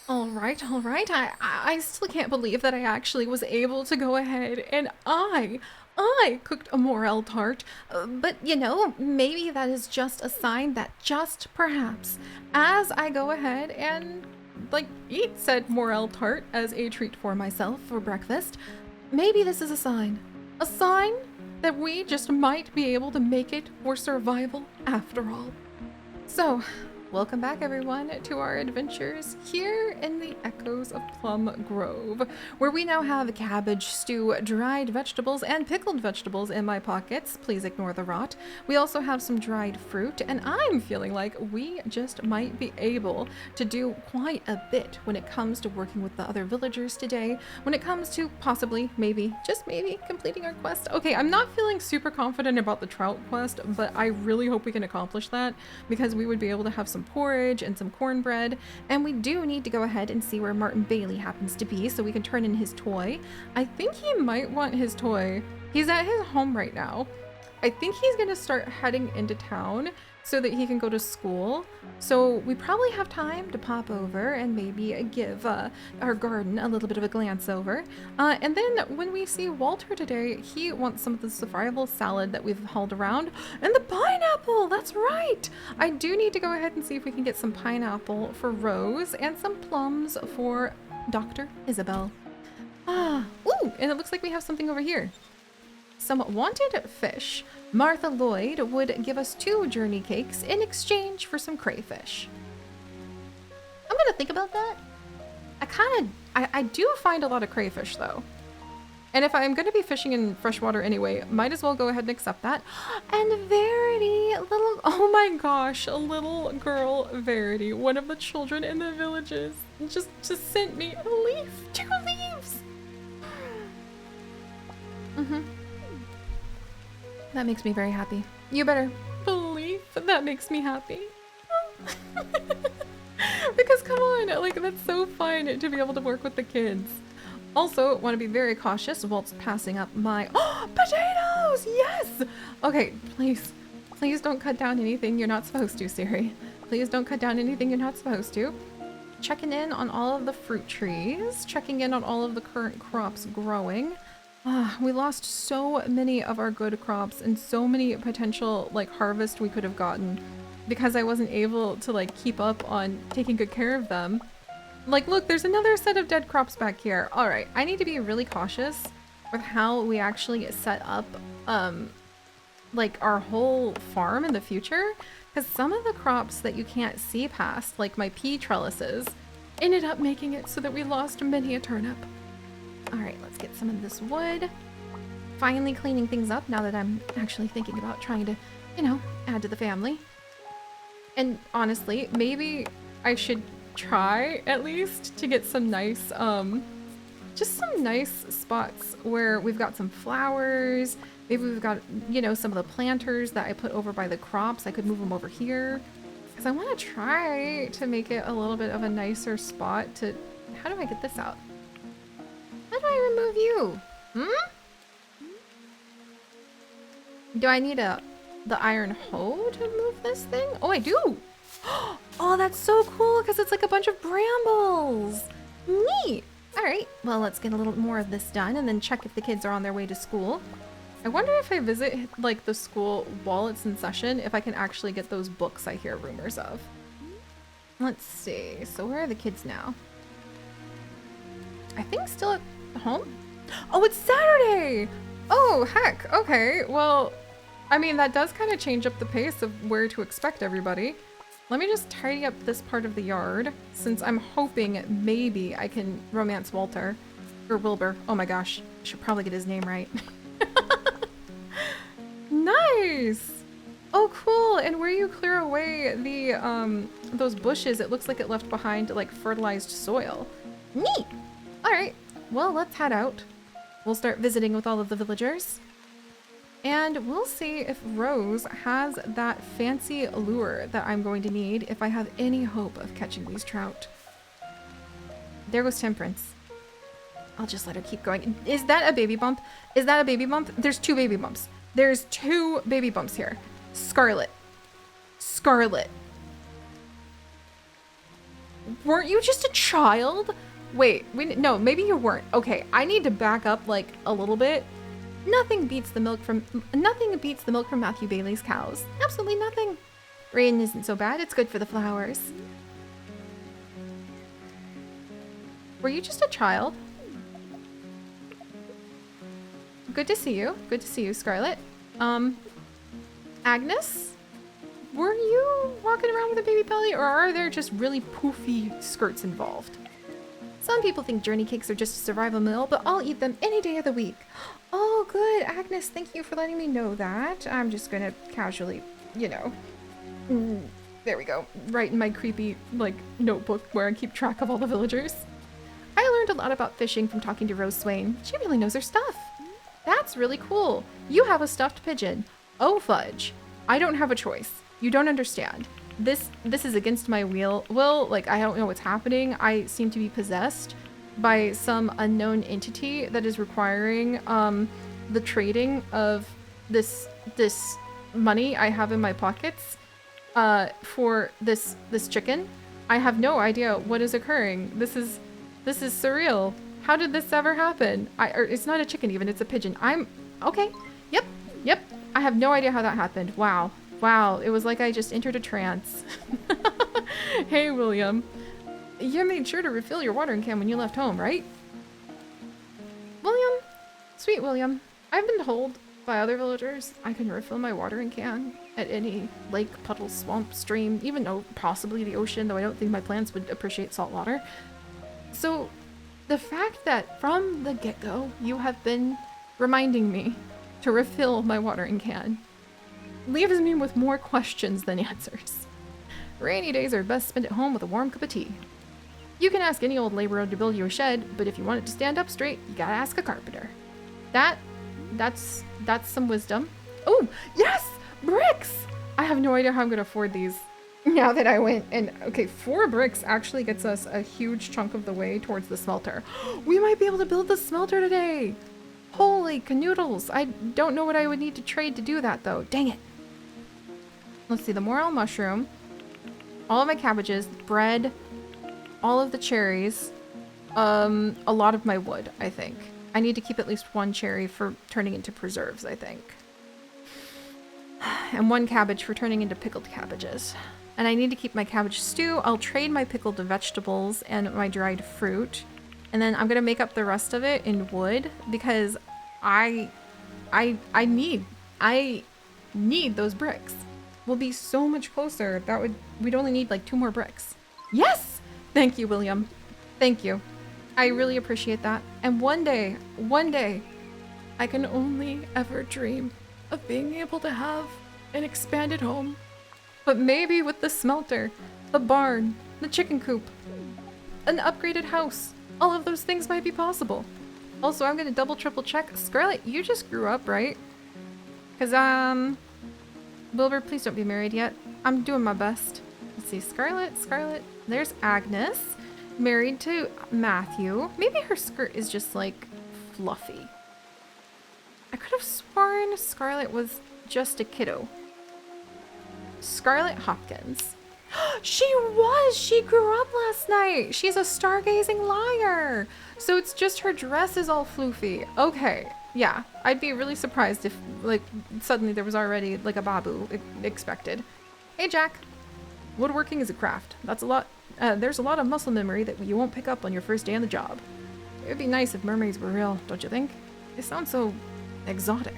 All right, all right. I still can't believe that I actually was able to go ahead and I cooked a morel tart. But you know, maybe that is just a sign that just perhaps, as I go ahead and like eat said morel tart as a treat for myself for breakfast, maybe this is a sign that we just might be able to make it for survival after all. So, welcome back everyone to our adventures here in the Echoes of Plum Grove, where we now have cabbage stew, dried vegetables, and pickled vegetables in my pockets. Please ignore the rot. We also have some dried fruit, and I'm feeling like we just might be able to do quite a bit when it comes to working with the other villagers today, when it comes to possibly, maybe, just maybe, completing our quest. Okay, I'm not feeling super confident about the trout quest, but I really hope we can accomplish that, because we would be able to have some porridge and some cornbread, and we do need to go ahead and see where Martin Bailey happens to be so we can turn in his toy. I think he might want his toy. He's at his home right now. I think he's gonna start heading into town so that he can go to school. So we probably have time to pop over and maybe give our garden a little bit of a glance over. And then when we see Walter today, he wants some of the survival salad that we've hauled around. And the pineapple, that's right! I do need to go ahead and see if we can get some pineapple for Rose and some plums for Dr. Isabel. Ooh, and it looks like we have something over here. Some wanted fish. Martha Lloyd would give us 2 journey cakes in exchange for some crayfish. I'm gonna think about that. I do find a lot of crayfish though. And if I'm gonna be fishing in freshwater anyway, might as well go ahead and accept that. And Verity, oh my gosh, a little girl Verity, one of the children in the villages, just sent me a leaf, 2 leaves. That makes me very happy. You better believe that makes me happy. Because come on, like that's so fun to be able to work with the kids. Also, want to be very cautious whilst passing up my potatoes. Yes. Okay, please don't cut down anything you're not supposed to, Seri. Please don't cut down anything you're not supposed to. Checking in on all of the fruit trees, checking in on all of the current crops growing. We lost so many of our good crops and so many potential like harvest we could have gotten because I wasn't able to like keep up on taking good care of them. Like, look, there's another set of dead crops back here. All right, I need to be really cautious with how we actually set up like our whole farm in the future, because some of the crops that you can't see past, like my pea trellises, ended up making it so that we lost many a turnip. All right, let's get some of this wood. Finally cleaning things up now that I'm actually thinking about trying to, you know, add to the family. And honestly, maybe I should try at least to get some nice, just some nice spots where we've got some flowers. Maybe we've got, you know, some of the planters that I put over by the crops. I could move them over here because I want to try to make it a little bit of a nicer spot to, how do I get this out? How do I remove you? Do I need the iron hoe to move this thing? Oh, I do. Oh, that's so cool because it's like a bunch of brambles. Neat. All right, well, let's get a little more of this done and then check if the kids are on their way to school. I wonder if I visit like the school while it's in session, if I can actually get those books I hear rumors of. Let's see. So where are the kids now? I think still at home. Oh, it's Saturday. Oh, heck. Okay. Well, I mean, that does kind of change up the pace of where to expect everybody. Let me just tidy up this part of the yard, since I'm hoping maybe I can romance Walter. Or Wilbur. Oh my gosh. I should probably get his name right. Nice! Oh, cool. And where you clear away the, those bushes, it looks like it left behind, like, fertilized soil. Neat! Alright. Well, let's head out. We'll start visiting with all of the villagers. And we'll see if Rose has that fancy lure that I'm going to need if I have any hope of catching these trout. There goes Temperance. I'll just let her keep going. Is that a baby bump? Is that a baby bump? There's 2 baby bumps. There's 2 baby bumps here. Scarlet. Scarlet. Weren't you just a child? Wait, no, maybe you weren't. Okay, I need to back up like a little bit. Nothing beats the milk from Matthew Bailey's cows. Absolutely nothing. Rain isn't so bad. It's good for the flowers. Were you just a child? Good to see you. Good to see you, Scarlet. Agnes? Were you walking around with a baby belly, or are there just really poofy skirts involved? Some people think journey cakes are just a survival meal, but I'll eat them any day of the week. Oh, good, Agnes. Thank you for letting me know that. I'm just gonna casually, you know. There we go. Write in my creepy, like, notebook where I keep track of all the villagers. I learned a lot about fishing from talking to Rose Swain. She really knows her stuff. That's really cool. You have a stuffed pigeon. Oh, fudge. I don't have a choice. You don't understand. This is against my will. Like, I don't know what's happening. I seem to be possessed by some unknown entity that is requiring the trading of this money I have in my pockets for this chicken. I have no idea what is occurring. This is surreal. How did this ever happen? It's not a chicken even, it's a pigeon. Okay. Yep. I have no idea how that happened. Wow. It was like I just entered a trance. Hey, William. You made sure to refill your watering can when you left home, right? William? Sweet William. I've been told by other villagers I can refill my watering can at any lake, puddle, swamp, stream, even though possibly the ocean, though I don't think my plants would appreciate salt water. So the fact that from the get-go you have been reminding me to refill my watering can leaves me with more questions than answers. Rainy days are best spent at home with a warm cup of tea. You can ask any old laborer to build you a shed, but if you want it to stand up straight, you gotta ask a carpenter. That's some wisdom. Oh, yes! Bricks! I have no idea how I'm gonna afford these now that I went and... Okay, 4 bricks actually gets us a huge chunk of the way towards the smelter. We might be able to build the smelter today! Holy canoodles! I don't know what I would need to trade to do that, though. Dang it! Let's see, the morel mushroom, all of my cabbages, bread, all of the cherries, a lot of my wood, I think. I need to keep at least 1 cherry for turning into preserves, I think. And 1 cabbage for turning into pickled cabbages. And I need to keep my cabbage stew. I'll trade my pickled vegetables and my dried fruit. And then I'm gonna make up the rest of it in wood because I need those bricks. We'll be so much closer. We'd only need like 2 more bricks. Yes! Thank you, William. Thank you. I really appreciate that. And one day, I can only ever dream of being able to have an expanded home. But maybe with the smelter, the barn, the chicken coop, an upgraded house, all of those things might be possible. Also, I'm gonna double triple check. Scarlet, you just grew up, right? Cause Wilbur, please don't be married yet. I'm doing my best. Let's see, Scarlet. There's Agnes, married to Matthew. Maybe her skirt is just like fluffy. I could have sworn Scarlet was just a kiddo. Scarlet Hopkins. She was! She grew up last night! She's a stargazing liar! So it's just her dress is all floofy. Okay, yeah. I'd be really surprised if, like, suddenly there was already, like, a babu expected. Hey, Jack. Woodworking is a craft. That's a lot. There's a lot of muscle memory that you won't pick up on your first day on the job. It would be nice if mermaids were real, don't you think? They sound so exotic.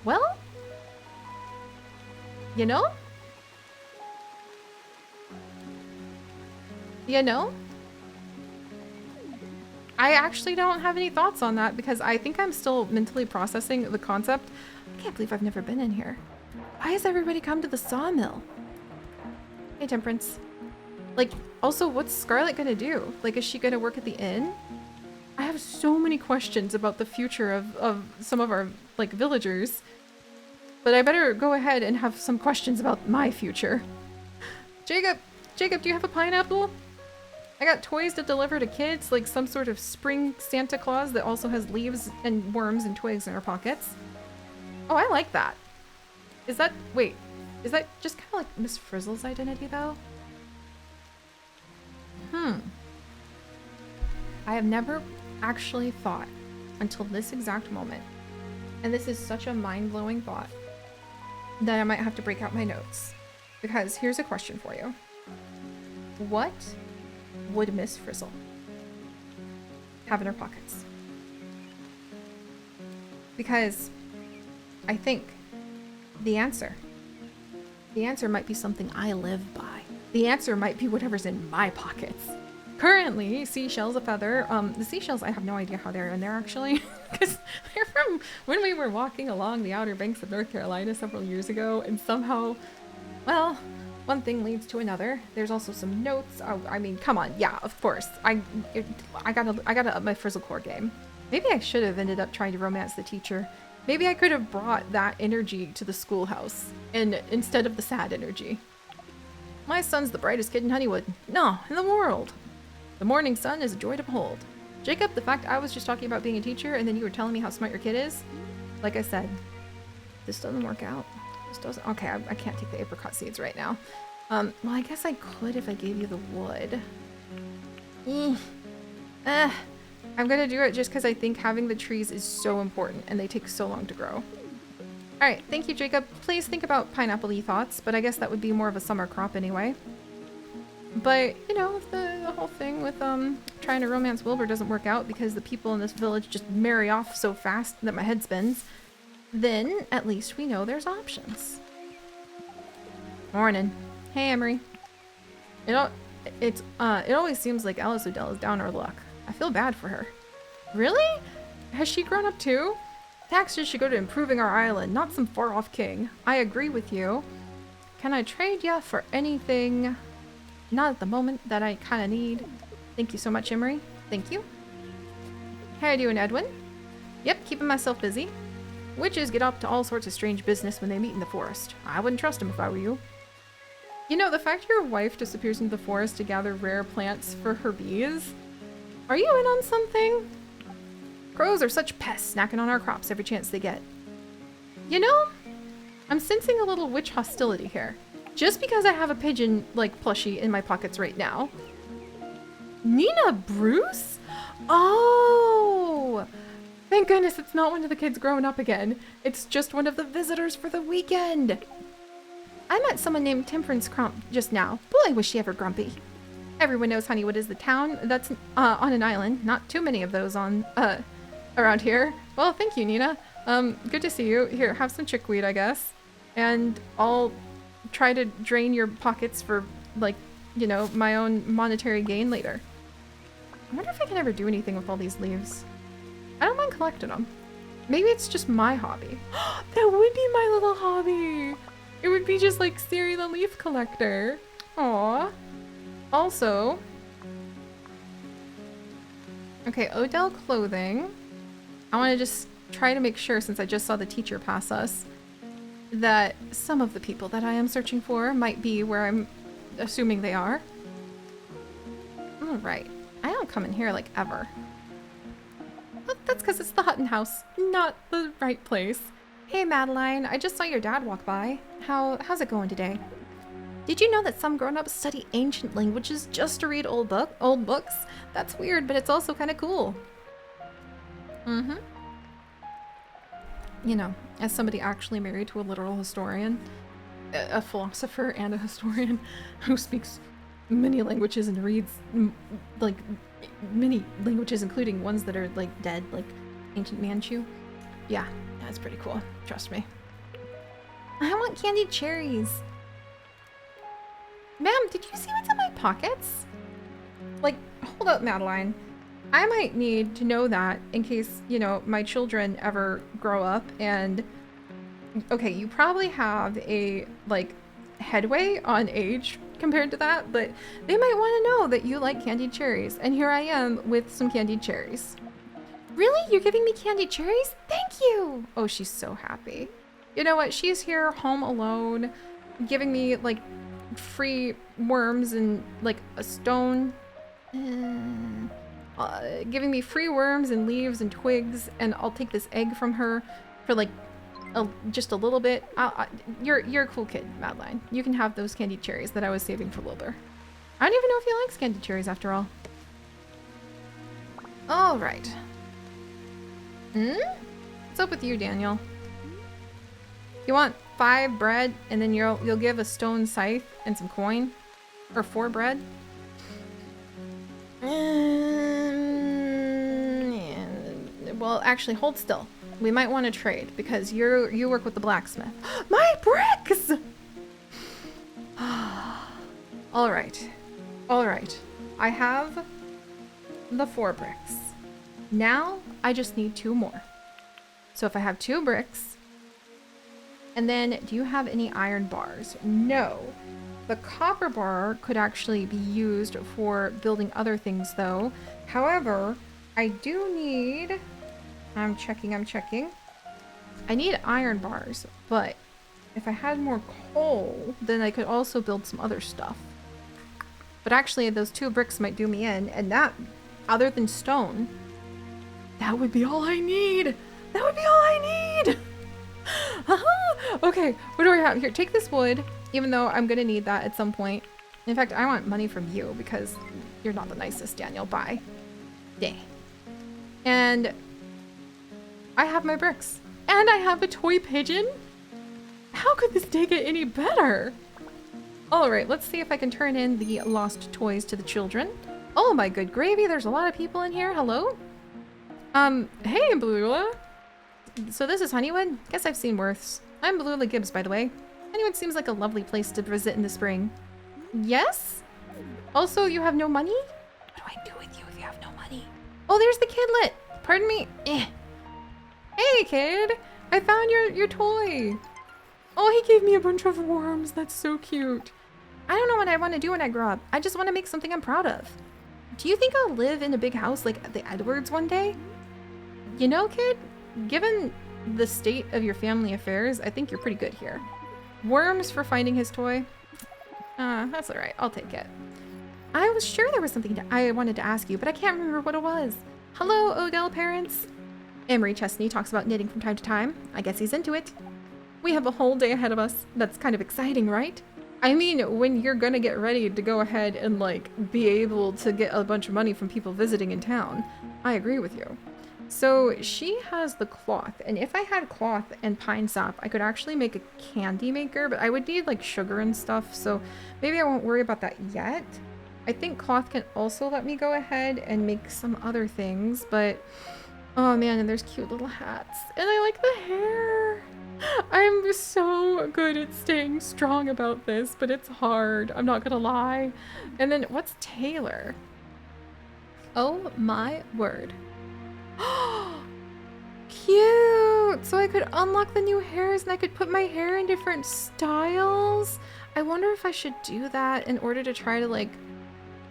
Well, you know? I actually don't have any thoughts on that because I think I'm still mentally processing the concept. I can't believe I've never been in here. Why has everybody come to the sawmill? Hey, Temperance. Like, also, what's Scarlet gonna do? Like, is she gonna work at the inn? I have so many questions about the future of some of our, like, villagers. But I better go ahead and have some questions about my future. Jacob, do you have a pineapple? I got toys to deliver to kids, like some sort of spring Santa Claus that also has leaves and worms and twigs in her pockets. Oh, I like that. Is that just kind of like Miss Frizzle's identity, though? I have never actually thought until this exact moment, and this is such a mind-blowing thought, that I might have to break out my notes. Because here's a question for you. What would Miss Frizzle have in her pockets? Because I think the answer might be something I live by. The answer might be whatever's in my pockets. Currently, seashells, a feather. The seashells, I have no idea how they're in there actually, because they're from when we were walking along the Outer Banks of North Carolina several years ago, and somehow, well, one thing leads to another. There's also some notes. Oh, I mean, come on, yeah, of course. I gotta up my Frizzlecore game. Maybe I should have ended up trying to romance the teacher. Maybe I could have brought that energy to the schoolhouse, and instead of the sad energy. My son's the brightest kid in Honeywood. No, in the world. The morning sun is a joy to behold. Jacob, the fact I was just talking about being a teacher and then you were telling me how smart your kid is, like I said, this doesn't work out. This doesn't. Okay, I can't take the apricot seeds right now. Well, I guess I could if I gave you the wood. I'm gonna do it just because I think having the trees is so important and they take so long to grow. Alright, thank you, Jacob. Please think about pineapple-y thoughts, but I guess that would be more of a summer crop anyway. But, you know, if the whole thing with trying to romance Wilbur doesn't work out because the people in this village just marry off so fast that my head spins, then at least we know there's options. Morning. Hey, Emery. It always seems like Alice Odell is down her luck. I feel bad for her. Really? Has she grown up too? Taxes should go to improving our island, not some far-off king. I agree with you. Can I trade ya for anything? Not at the moment that I kind of need. Thank you so much, Emery. Thank you. How you doing, Edwin? Yep, keeping myself busy. Witches get up to all sorts of strange business when they meet in the forest. I wouldn't trust them if I were you. You know, the fact your wife disappears into the forest to gather rare plants for her bees? Are you in on something? Crows are such pests, snacking on our crops every chance they get. You know, I'm sensing a little witch hostility here. Just because I have a pigeon, like, plushie in my pockets right now. Nina Bruce? Oh! Thank goodness it's not one of the kids growing up again. It's just one of the visitors for the weekend. I met someone named Temperance Crump just now. Boy, was she ever grumpy. Everyone knows Honeywood is the town that's on an island. Not too many of those on, around here. Well, thank you, Nina. Good to see you. Here, have some chickweed, I guess. And I'll try to drain your pockets for, like, you know, my own monetary gain later. I wonder if I can ever do anything with all these leaves. I don't mind collecting them. Maybe it's just my hobby. That would be my little hobby. It would be just like Seri the leaf collector. Aww. Also, okay, Odell clothing. I want to just try to make sure, since I just saw the teacher pass us, that some of the people that I am searching for might be where I'm assuming they are. Alright. I don't come in here like ever. But that's because it's the Hutton House, not the right place. Hey Madeline, I just saw your dad walk by. How's it going today? Did you know that some grown-ups study ancient languages just to read old books? That's weird, but it's also kind of cool. Mm-hmm. You know, as somebody actually married to a literal historian, a philosopher and a historian who speaks many languages and reads, like, many languages, including ones that are, like, dead, like ancient Manchu. Yeah, that's pretty cool. Trust me. I want candied cherries. Ma'am, did you see what's in my pockets? Like, hold up, Madeline. I might need to know that in case, you know, my children ever grow up and... Okay, you probably have a, like, headway on age compared to that, but they might want to know that you like candied cherries. And here I am with some candied cherries. Really? You're giving me candied cherries? Thank you! Oh, she's so happy. You know what? She's here home alone, giving me, like, free worms and, like, a stone. Giving me free worms and leaves and twigs, and I'll take this egg from her for, like, just a little bit. You're a cool kid, Madeline. You can have those candied cherries that I was saving for Wilbur. I don't even know if he likes candied cherries after all. All right. What's up with you, Daniel? You want 5 bread and then you'll give a stone scythe and some coin? Or 4 bread? Well, actually, hold still. We might want to trade because you work with the blacksmith. My bricks! All right. All right. I have the 4 bricks. Now I just need 2 more. So if I have 2 bricks, and then do you have any iron bars? No. The copper bar could actually be used for building other things though. However, I do need, I'm checking. I need iron bars, but if I had more coal, then I could also build some other stuff. But actually those 2 bricks might do me in, and that, other than stone, that would be all I need. That would be all I need. Okay, what do I have here? Take this wood, even though I'm gonna need that at some point. In fact, I want money from you because you're not the nicest, Daniel. Bye. Yay. And I have my bricks. And I have a toy pigeon. How could this day get any better? Alright, let's see if I can turn in the lost toys to the children. Oh my good gravy, there's a lot of people in here. Hello? Hey, Blula. So this is Honeywood? Guess I've seen worse. I'm Blula Gibbs, by the way. Honeywood seems like a lovely place to visit in the spring. Yes? Also, you have no money? What do I do with you if you have no money? Oh, there's the kidlet! Pardon me? Hey, kid! I found your toy! Oh, he gave me a bunch of worms. That's so cute. I don't know what I want to do when I grow up. I just want to make something I'm proud of. Do you think I'll live in a big house like the Edwards one day? You know, kid, given the state of your family affairs, I think you're pretty good here. Worms for finding his toy? That's alright. I'll take it. I was sure there was something I wanted to ask you, but I can't remember what it was. Hello, Odell parents. Emery Chesney talks about knitting from time to time. I guess he's into it. We have a whole day ahead of us. That's kind of exciting, right? I mean, when you're gonna get ready to go ahead and, like, be able to get a bunch of money from people visiting in town. I agree with you. So she has the cloth, and if I had cloth and pine sap, I could actually make a candy maker, but I would need, like, sugar and stuff, so maybe I won't worry about that yet. I think cloth can also let me go ahead and make some other things, but oh man, and there's cute little hats, and I like the hair. I'm so good at staying strong about this, but it's hard. I'm not gonna lie. And then what's Taylor? Oh my word. Cute! So I could unlock the new hairs and I could put my hair in different styles. I wonder if I should do that in order to try to, like...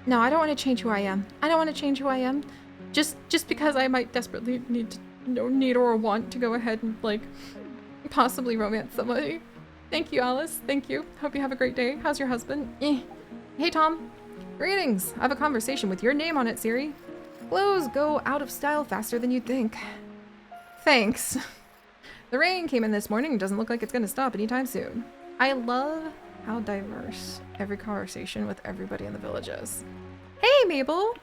No, I don't want to change who I am. I don't want to change who I am. Just because I might desperately need or want to go ahead and, like, possibly romance somebody. Thank you, Alice. Thank you. Hope you have a great day. How's your husband? Hey, Tom. Greetings. I have a conversation with your name on it, Seri. Clothes go out of style faster than you'd think. Thanks. The rain came in this morning and doesn't look like it's going to stop anytime soon. I love how diverse every conversation with everybody in the village is. Hey, Mabel.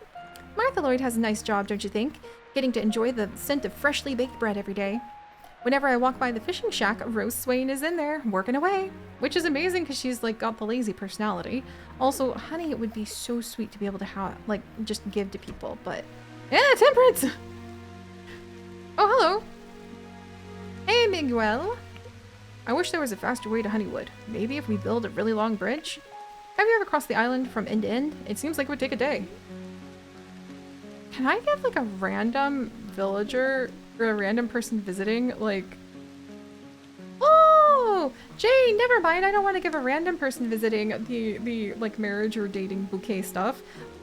Martha Lloyd has a nice job, don't you think? Getting to enjoy the scent of freshly baked bread every day. Whenever I walk by the fishing shack, Rose Swain is in there, working away. Which is amazing because she's, like, got the lazy personality. Also, honey, it would be so sweet to be able to have, like, just give to people, but... Yeah, Temperance! Oh, hello. Hey, Miguel. I wish there was a faster way to Honeywood. Maybe if we build a really long bridge? Have you ever crossed the island from end to end? It seems like it would take a day. Can I give, like, a random villager... or a random person visiting, like... Oh! Jane, never mind. I don't want to give a random person visiting the like, marriage or dating bouquet stuff.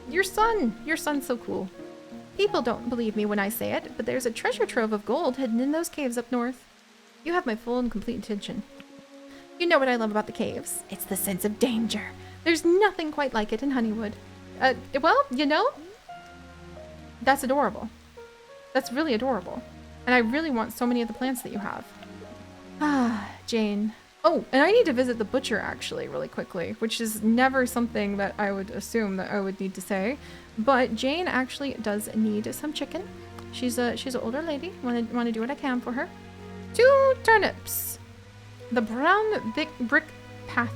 Your son's so cool. People don't believe me when I say it, but there's a treasure trove of gold hidden in those caves up north. You have my full and complete attention. You know what I love about the caves? It's the sense of danger. There's nothing quite like it in Honeywood. Well, you know, that's adorable. That's really adorable. And I really want so many of the plants that you have. Ah, Jane. Oh, and I need to visit the butcher actually really quickly, which is never something that I would assume that I would need to say. But Jane actually does need some chicken. She's an older lady. Want to do what I can for her. 2 turnips. The brown brick path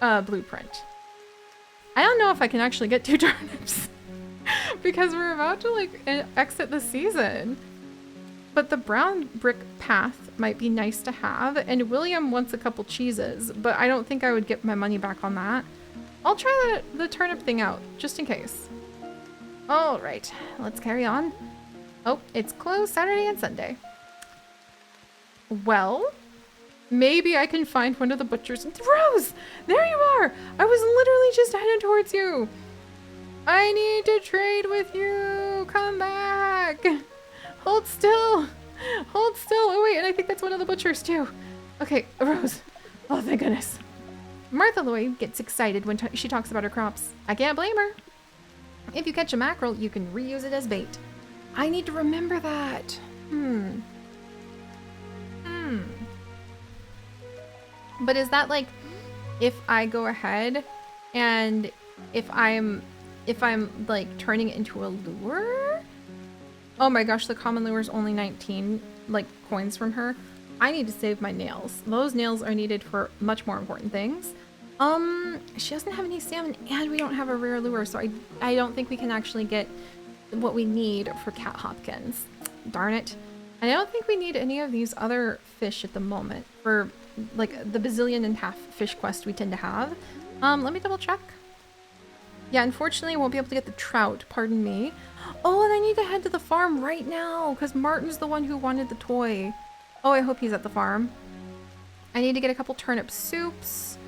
blueprint. I don't know if I can actually get 2 turnips because we're about to like exit the season. But the brown brick path might be nice to have, and William wants a couple cheeses, but I don't think I would get my money back on that. I'll try the turnip thing out, just in case. All right, let's carry on. Oh, it's closed Saturday and Sunday. Well, maybe I can find one of the butchers. Rose, there you are! I was literally just headed towards you. I need to trade with you. Come back. Hold still. Hold still. Oh, wait, and I think that's one of the butchers, too. Okay, Rose. Oh, thank goodness. Martha Lloyd gets excited when she talks about her crops. I can't blame her. If you catch a mackerel, you can reuse it as bait. I need to remember that. But is that like if I go ahead and if I'm like turning it into a lure? Oh my gosh, the common lure is only 19 like coins from her. I need to save my nails. Those nails are needed for much more important things. She doesn't have any salmon and we don't have a rare lure, so I don't think we can actually get what we need for Cat Hopkins. Darn it. And I don't think we need any of these other fish at the moment for like the bazillion and half fish quest we tend to have. Let me double check. Yeah, unfortunately I won't be able to get the trout, pardon me. Oh, and I need to head to the farm right now because Martin's the one who wanted the toy. Oh, I hope he's at the farm. I need to get a couple turnip soups.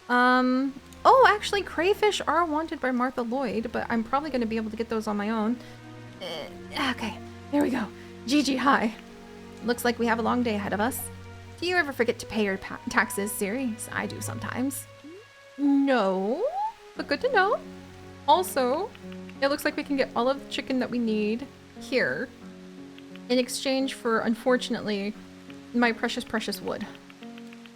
Oh, actually crayfish are wanted by Martha Lloyd, but I'm probably going to be able to get those on my own. Okay, there we go. Gigi, hi. Looks like we have a long day ahead of us. Do you ever forget to pay your taxes, Seri? I do sometimes. No, but good to know. Also, it looks like we can get all of the chicken that we need here in exchange for, unfortunately, my precious, precious wood.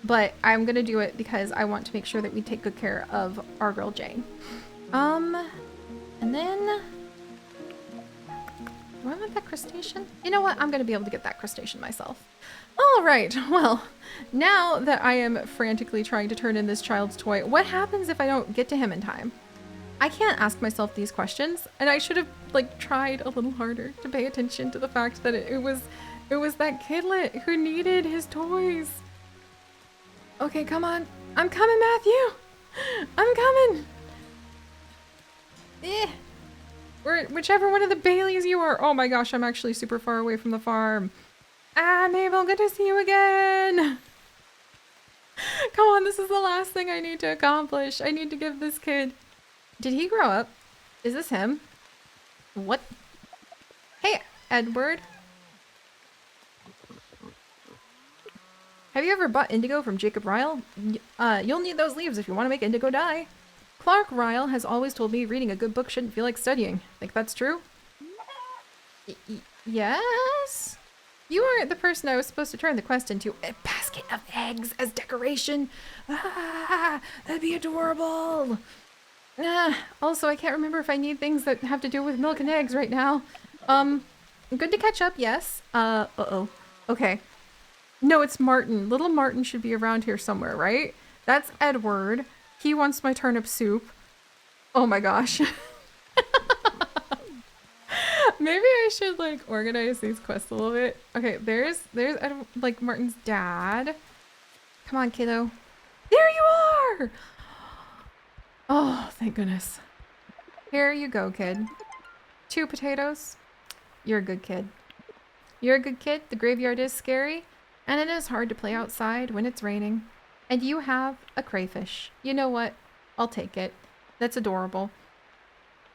But I'm gonna do it because I want to make sure that we take good care of our girl Jane. And then... do I want that crustacean? You know what? I'm gonna be able to get that crustacean myself. All right, well, now that I am frantically trying to turn in this child's toy, what happens if I don't get to him in time? I can't ask myself these questions, and I should have like tried a little harder to pay attention to the fact that it was that kidlet who needed his toys. Okay, come on. I'm coming, Matthew. I'm coming. Whichever one of the Baileys you are. Oh my gosh, I'm actually super far away from the farm. Ah, Mabel, good to see you again. Come on, this is the last thing I need to accomplish. I need to give this kid... Did he grow up? Is this him? What? Hey, Edward. Have you ever bought indigo from Jacob Ryle? You'll need those leaves if you want to make indigo dye. Clark Ryle has always told me reading a good book shouldn't feel like studying. Think that's true? Yes? You aren't the person I was supposed to turn the quest into. A basket of eggs as decoration. Ah, that'd be adorable. Also, I can't remember if I need things that have to do with milk and eggs right now. Good to catch up, yes. Uh-oh. Okay. No, it's Martin. Little Martin should be around here somewhere, right? That's Edward. He wants my turnip soup. Oh my gosh. Maybe I should like organize these quests a little bit. Okay, there's like Martin's dad. Come on, kiddo. There you are! Oh, thank goodness. Here you go, kid. 2 potatoes. You're a good kid. You're a good kid. The graveyard is scary, and it is hard to play outside when it's raining. And you have a crayfish. You know what? I'll take it. That's adorable.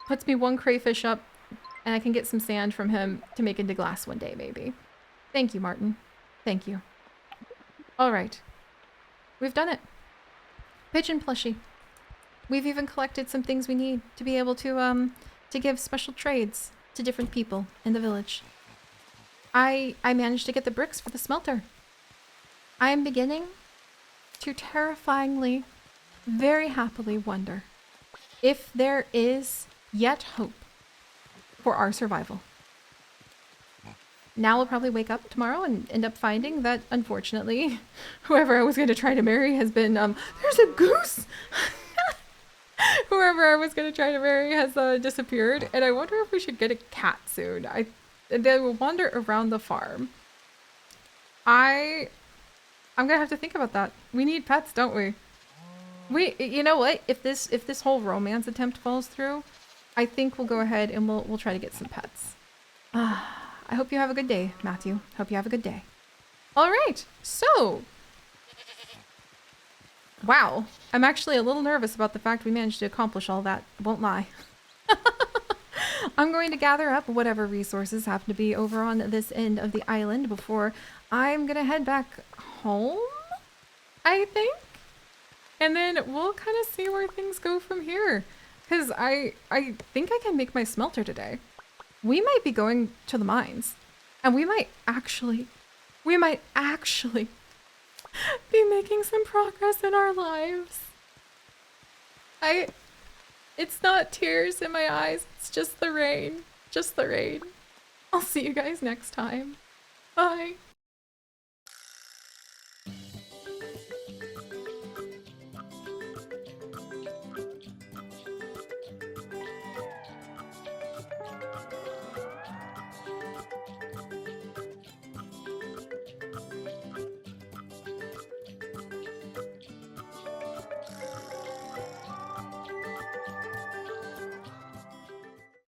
Puts me 1 crayfish up, and I can get some sand from him to make into glass one day, maybe. Thank you, Martin. Thank you. All right. We've done it. Pigeon plushie. We've even collected some things we need to be able to give special trades to different people in the village. I managed to get the bricks for the smelter. I am beginning to terrifyingly, very happily wonder if there is yet hope for our survival. Now we'll probably wake up tomorrow and end up finding that, unfortunately, whoever I was going to try to marry has been, there's a goose! Whoever I was going to try to marry has disappeared, and I wonder if we should get a cat soon. They will wander around the farm. I'm going to have to think about that. We need pets, don't we? You know what? If this whole romance attempt falls through, I think we'll go ahead and we'll try to get some pets. I hope you have a good day, Matthew. Hope you have a good day. All right, so. Wow, I'm actually a little nervous about the fact we managed to accomplish all that. Won't lie. I'm going to gather up whatever resources happen to be over on this end of the island before I'm gonna head back home, I think. And then we'll kind of see where things go from here. Because I think I can make my smelter today. We might be going to the mines. And we might actually be making some progress in our lives. It's not tears in my eyes. It's just the rain. Just the rain. I'll see you guys next time. Bye.